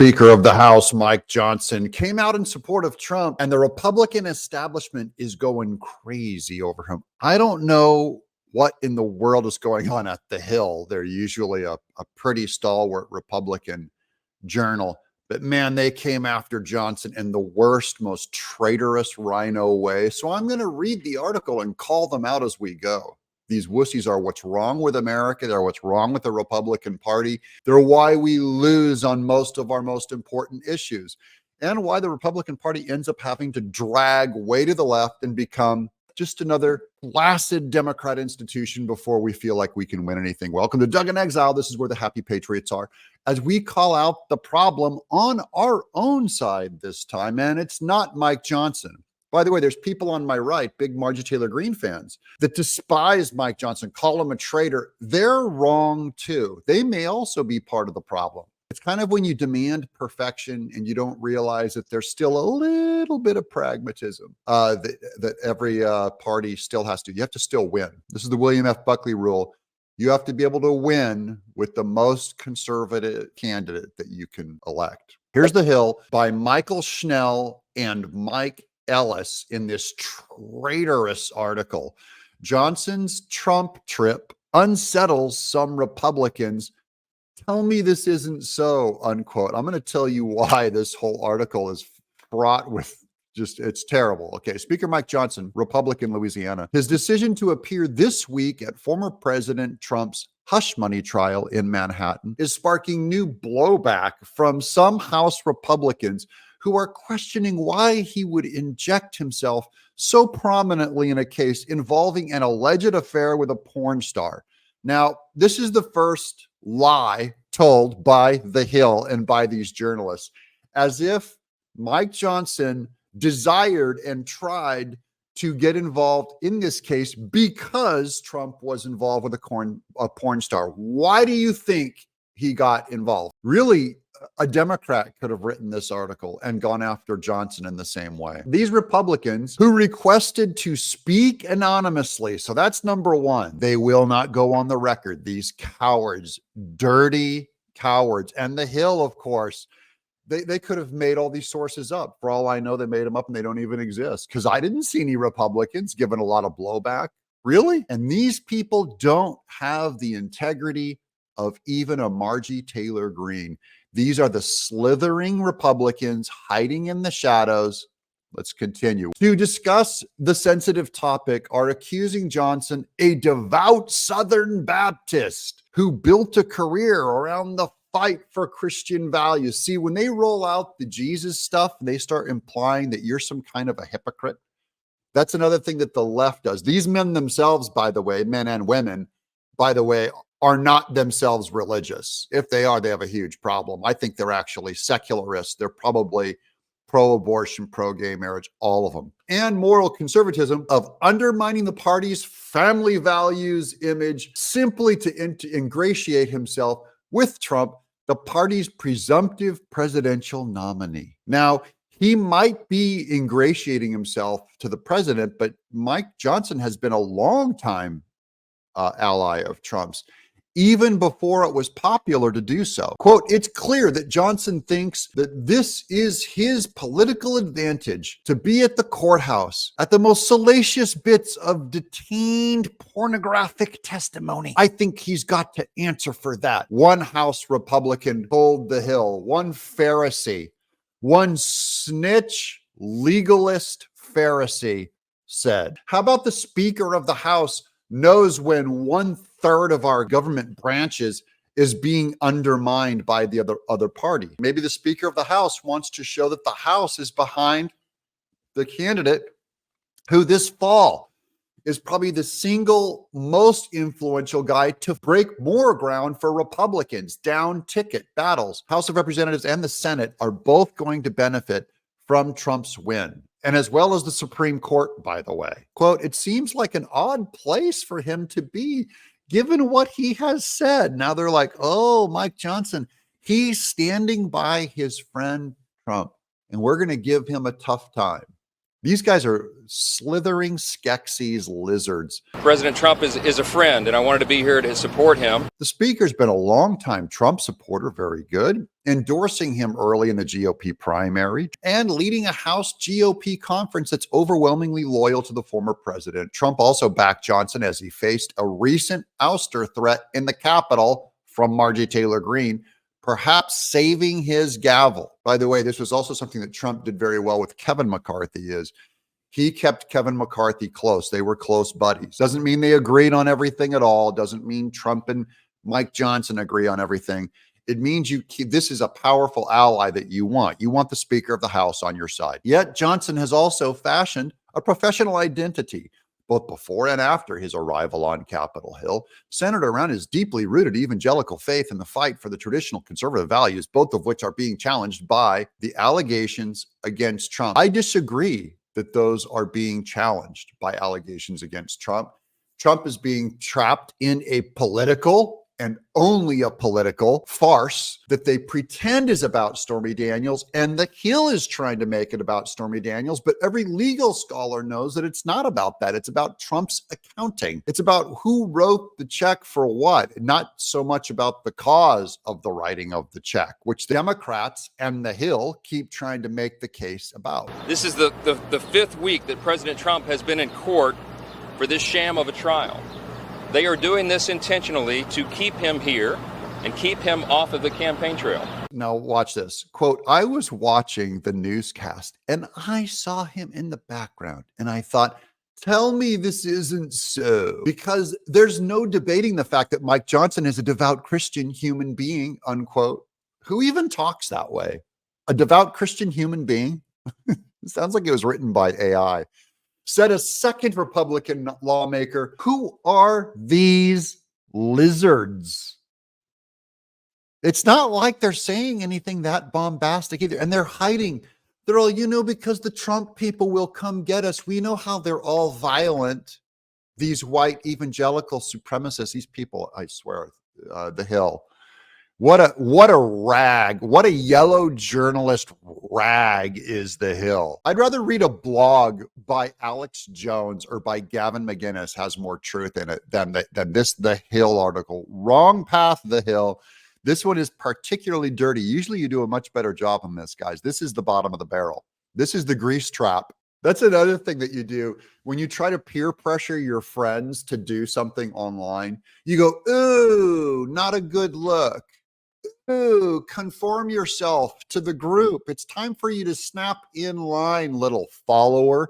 Speaker of the House, Mike Johnson, came out in support of Trump, and the Republican establishment is going crazy over him. I don't know what in the world is going on at the Hill. They're usually a pretty stalwart Republican journal, but man, they came after Johnson in the worst, most traitorous RINO way. So I'm going to read the article and call them out as we go. These wussies are what's wrong with America. They're what's wrong with the Republican Party. They're why we lose on most of our most important issues, and why the Republican Party ends up having to drag way to the left and become just another placid Democrat institution before we feel like we can win anything. Welcome to Doug in Exile. This is where the happy patriots are, as we call out the problem on our own side this time. And it's not Mike Johnson. By the way, there's people on my right, big Marjorie Taylor Greene fans, that despise Mike Johnson, call him a traitor. They're wrong too. They may also be part of the problem. It's kind of when you demand perfection and you don't realize that there's still a little bit of pragmatism that every party still has to. You have to still win. This is the William F. Buckley rule. You have to be able to win with the most conservative candidate that you can elect. Here's The Hill by Michael Schnell and Mike Ellis in this traitorous article. Johnson's Trump trip unsettles some Republicans. Tell me this isn't so, unquote. I'm going to tell you why this whole article is fraught with it's terrible. Okay, Speaker Mike Johnson, Republican, Louisiana. His decision to appear this week at former President Trump's hush money trial in Manhattan is sparking new blowback from some House Republicans who are questioning why he would inject himself so prominently in a case involving an alleged affair with a porn star. Now, this is the first lie told by The Hill and by these journalists, as if Mike Johnson desired and tried to get involved in this case because Trump was involved with a porn star. Why do you think he got involved? Really, a Democrat could have written this article and gone after Johnson in the same way. These Republicans who requested to speak anonymously, so that's number one. They will not go on the record. These cowards, dirty cowards. And The Hill, of course, they could have made all these sources up. For all I know, they made them up and they don't even exist, because I didn't see any Republicans giving a lot of blowback. Really? And these people don't have the integrity of even a Marjorie Taylor Greene. These are the slithering Republicans hiding in the shadows. Let's continue. To discuss the sensitive topic are accusing Johnson, a devout Southern Baptist who built a career around the fight for Christian values. See, when they roll out the Jesus stuff, they start implying that you're some kind of a hypocrite. That's another thing that the left does. These men themselves, by the way, men and women, by the way, are not themselves religious. If they are, they have a huge problem. I think they're actually secularists. They're probably pro-abortion, pro-gay marriage, all of them. And moral conservatism of undermining the party's family values image simply to ingratiate himself with Trump, the party's presumptive presidential nominee. Now, he might be ingratiating himself to the president, but Mike Johnson has been a long time ally of Trump's, even before it was popular to do so. Quote, it's clear that Johnson thinks that this is his political advantage to be at the courthouse at the most salacious bits of detained pornographic testimony. I think he's got to answer for that. One House Republican told The Hill, one Pharisee, one snitch legalist Pharisee said. How about the Speaker of the House knows when 1/3 of our government branches is being undermined by the other party? Maybe the Speaker of the House wants to show that the House is behind the candidate who this fall is probably the single most influential guy to break more ground for Republicans. Down ticket battles. House of Representatives and the Senate are both going to benefit from Trump's win, and as well as the Supreme Court, by the way. Quote, it seems like an odd place for him to be, given what he has said. Now they're like, oh, Mike Johnson, he's standing by his friend Trump, and we're going to give him a tough time. These guys are slithering Skeksis lizards. President Trump is a friend, and I wanted to be here to support him. The speaker's been a longtime Trump supporter, very good, endorsing him early in the GOP primary and leading a House GOP conference that's overwhelmingly loyal to the former president. Trump also backed Johnson as he faced a recent ouster threat in the Capitol from Marjorie Taylor Greene, perhaps saving his gavel. By the way, this was also something that Trump did very well with Kevin McCarthy is he kept Kevin McCarthy close. They were close buddies. Doesn't mean they agreed on everything at all. Doesn't mean Trump and Mike Johnson agree on everything. It means you keep, this is a powerful ally that you want. You want the Speaker of the House on your side. Yet Johnson has also fashioned a professional identity, both before and after his arrival on Capitol Hill, centered around his deeply rooted evangelical faith and the fight for the traditional conservative values, both of which are being challenged by the allegations against Trump. I disagree that those are being challenged by allegations against Trump. Trump is being trapped in a political and only a political farce that they pretend is about Stormy Daniels, and the Hill is trying to make it about Stormy Daniels, but every legal scholar knows that it's not about that. It's about Trump's accounting. It's about who wrote the check for what, not so much about the cause of the writing of the check, which the Democrats and the Hill keep trying to make the case about. This is the fifth week that President Trump has been in court for this sham of a trial. They are doing this intentionally to keep him here and keep him off of the campaign trail. Now watch this. Quote, I was watching the newscast and I saw him in the background and I thought, tell me this isn't so. Because there's no debating the fact that Mike Johnson is a devout Christian human being, unquote. Who even talks that way? A devout Christian human being? It sounds like it was written by AI. Said a second Republican lawmaker, who are these lizards? It's not like they're saying anything that bombastic either. And they're hiding. They're all, because the Trump people will come get us. We know how they're all violent. These white evangelical supremacists, these people, I swear, the Hill. What a rag. What a yellow journalist rag is the Hill. I'd rather read a blog by Alex Jones or by Gavin McInnes has more truth in it than this The Hill article. Wrong path, The Hill. This one is particularly dirty. Usually you do a much better job on this, guys. This is the bottom of the barrel. This is the grease trap. That's another thing that you do when you try to peer pressure your friends to do something online. You go, ooh, not a good look. Ooh, conform yourself to the group. It's time for you to snap in line, little follower.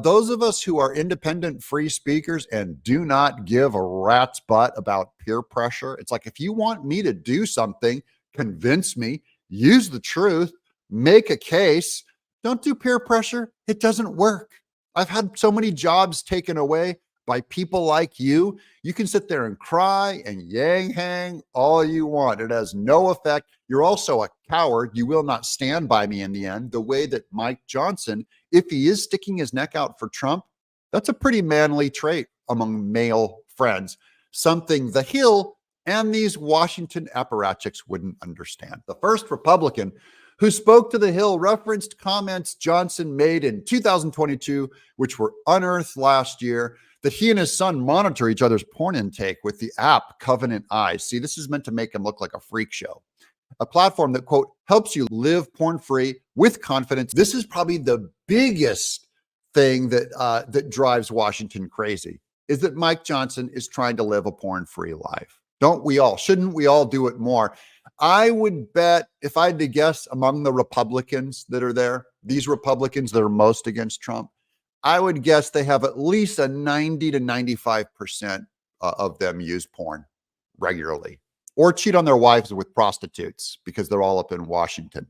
Those of us who are independent free speakers and do not give a rat's butt about peer pressure, it's like, if you want me to do something, convince me, use the truth, make a case. Don't do peer pressure. It doesn't work. I've had so many jobs taken away by people like you. You can sit there and cry and yang hang all you want. It has no effect. You're also a coward. You will not stand by me in the end, the way that Mike Johnson, if he is sticking his neck out for Trump, that's a pretty manly trait among male friends, something the Hill and these Washington apparatchiks wouldn't understand. The first Republican who spoke to the Hill referenced comments Johnson made in 2022, which were unearthed last year, that he and his son monitor each other's porn intake with the app Covenant Eyes. See, this is meant to make him look like a freak show. A platform that, quote, helps you live porn-free with confidence. This is probably the biggest thing that drives Washington crazy, is that Mike Johnson is trying to live a porn-free life. Don't we all? Shouldn't we all do it more? I would bet, if I had to guess, among the Republicans that are there, these Republicans that are most against Trump, I would guess they have at least a 90 to 95% of them use porn regularly or cheat on their wives with prostitutes because they're all up in Washington.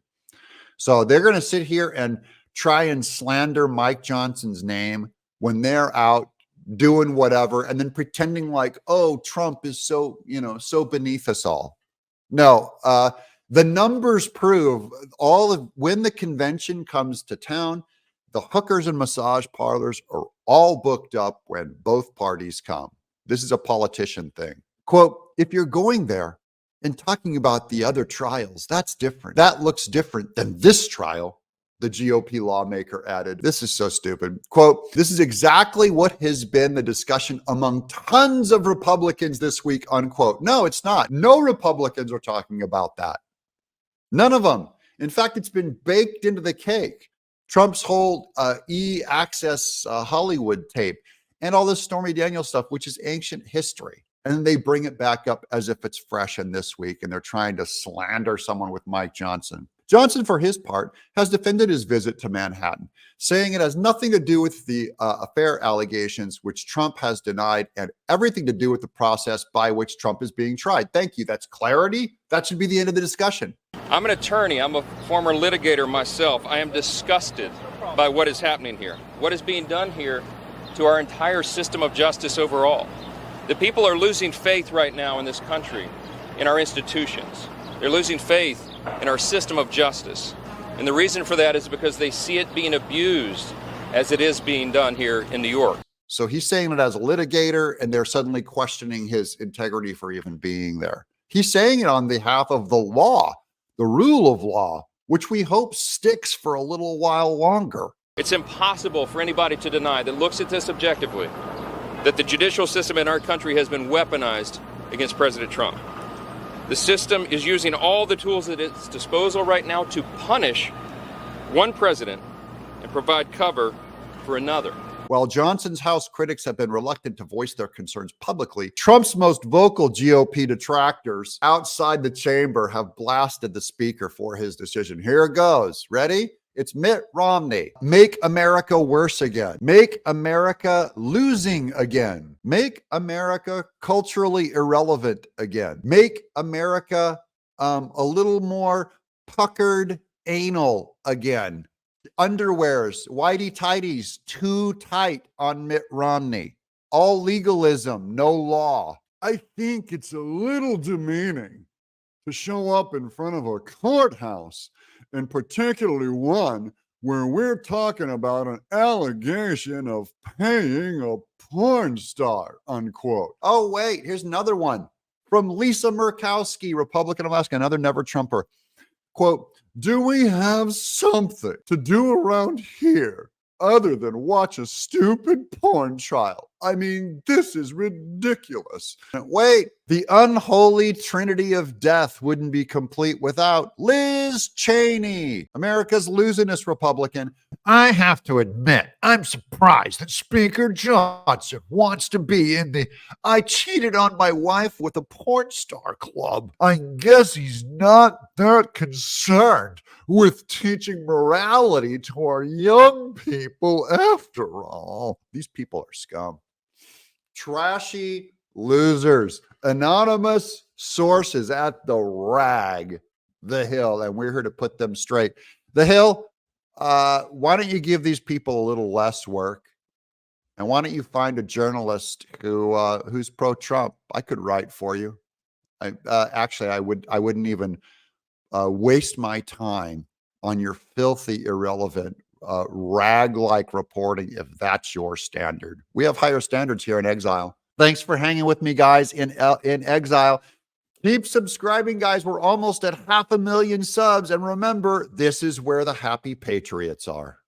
So they're going to sit here and try and slander Mike Johnson's name when they're out doing whatever and then pretending like, oh, Trump is so beneath us all. No, the numbers prove when the convention comes to town, the hookers and massage parlors are all booked up when both parties come. This is a politician thing. Quote, if you're going there and talking about the other trials, that's different. That looks different than this trial. the GOP lawmaker added. This is so stupid. Quote, this is exactly what has been the discussion among tons of Republicans this week, unquote. No, it's not. No Republicans are talking about that. None of them. In fact, it's been baked into the cake. Trump's whole e-access Hollywood tape and all this Stormy Daniels stuff, which is ancient history. And then they bring it back up as if it's fresh in this week, and they're trying to slander someone with Mike Johnson. Johnson, for his part, has defended his visit to Manhattan, saying it has nothing to do with the affair allegations, which Trump has denied, and everything to do with the process by which Trump is being tried. Thank you. That's clarity. That should be the end of the discussion. I'm an attorney. I'm a former litigator myself. I am disgusted by what is happening here, what is being done here to our entire system of justice overall. The people are losing faith right now in this country, in our institutions. They're losing faith in our system of justice. And the reason for that is because they see it being abused as it is being done here in New York. So he's saying it as a litigator, and they're suddenly questioning his integrity for even being there. He's saying it on behalf of the law, the rule of law, which we hope sticks for a little while longer. It's impossible for anybody to deny that looks at this objectively, that the judicial system in our country has been weaponized against President Trump. The system is using all the tools at its disposal right now to punish one president and provide cover for another. While Johnson's House critics have been reluctant to voice their concerns publicly, Trump's most vocal GOP detractors outside the chamber have blasted the speaker for his decision. Here it goes. Ready? It's Mitt Romney. Make America worse again. Make America losing again. Make America culturally irrelevant again. Make America a little more puckered anal again. Underwears, whitey-tighties, too tight on Mitt Romney. All legalism, no law. I think it's a little demeaning to show up in front of a courthouse, and particularly one where we're talking about an allegation of paying a porn star, unquote. Oh, wait, here's another one from Lisa Murkowski, Republican Alaska, another never Trumper. Quote, do we have something to do around here other than watch a stupid porn trial? I mean, this is ridiculous. Wait, the unholy trinity of death wouldn't be complete without Liz Cheney, America's losingest Republican. I have to admit, I'm surprised that Speaker Johnson wants to be in the I cheated on my wife with a porn star club. I guess he's not that concerned with teaching morality to our young people after all. These people are scum. Trashy losers. Anonymous sources at the rag, The Hill, and we're here to put them straight. The Hill, why don't you give these people a little less work? And why don't you find a journalist who's pro-Trump? I could write for you. I wouldn't even waste my time on your filthy, irrelevant, rag-like reporting if that's your standard. We have higher standards here in Exile. Thanks for hanging with me, guys, in Exile. Keep subscribing, guys. We're almost at 500,000 subs. And remember, this is where the happy patriots are.